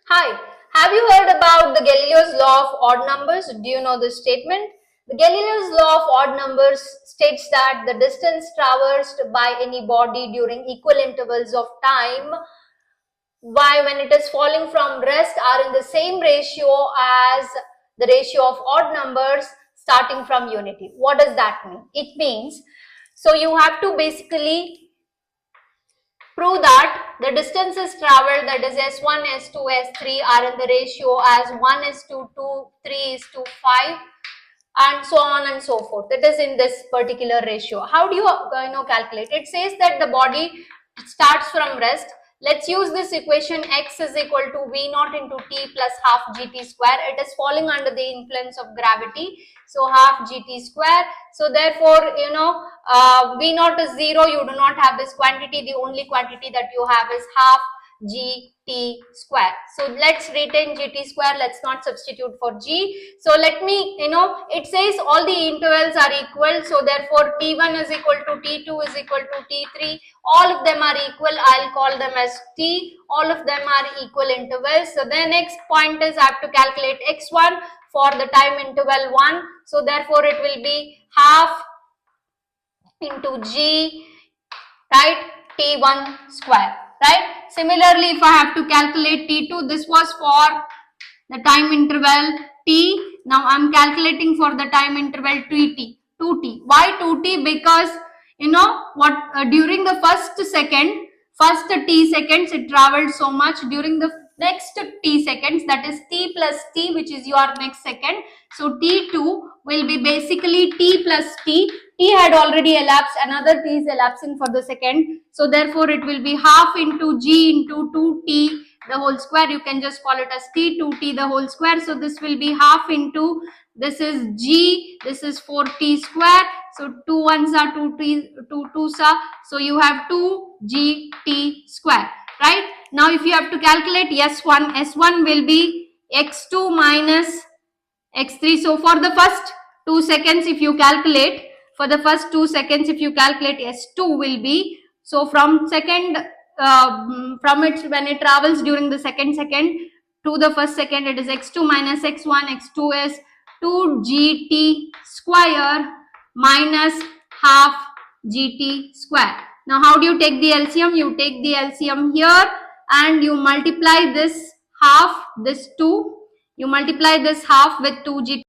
Hi, have you heard about the Galileo's law of odd numbers? Do you know this statement? The Galileo's law of odd numbers states that the distance traversed by any body during equal intervals of time when it is falling from rest are in the same ratio as the ratio of odd numbers starting from unity. What does that mean? It means, so you have to basically prove that the distances traveled, that is S1, S2, S3 are in the ratio as 1 is to 2, 3 is to 5 and so on and so forth. It is in this particular ratio. How do you calculate? It says that the body starts from rest. Let's use this equation. X is equal to V naught into T plus half gt square. It is falling under the influence of gravity. So half gt square. So therefore, V naught is 0. You do not have this quantity. The only quantity that you have is half gt square. So let's retain gt square. Let's not substitute for g. So let me, it says all the intervals are equal. So therefore t1 is equal to t2 is equal to t3. All of them are equal. I'll call them as t. All of them are equal intervals. So the next point is I have to calculate x1 for the time interval 1. So therefore it will be half into g, right, t1 square, right? Similarly, if I have to calculate t2, this was for the time interval t. Now I'm calculating for the time interval 2t. Why 2t? Because during the first t seconds it traveled so much. During the next t seconds, that is t plus t, which is your next second. So t2 will be basically t plus t. T had already elapsed, another t is elapsing for the second. So therefore it will be half into g into 2t the whole square. You can just call it as t, 2t the whole square. So this will be half into, this is g, this is 4t square. So 2 ones are 2t, 2 twos are, so you have 2gt square, right? Now if you have to calculate S1 will be x2 minus x3. So for the first 2 seconds if you calculate, S2 will be, so from second, from it when it travels during the second to the first second, it is x2 minus x1. X2 is 2gt square minus half gt square. Now how do you take the LCM? You take the LCM here and you multiply this half, this 2, you multiply this half with 2gt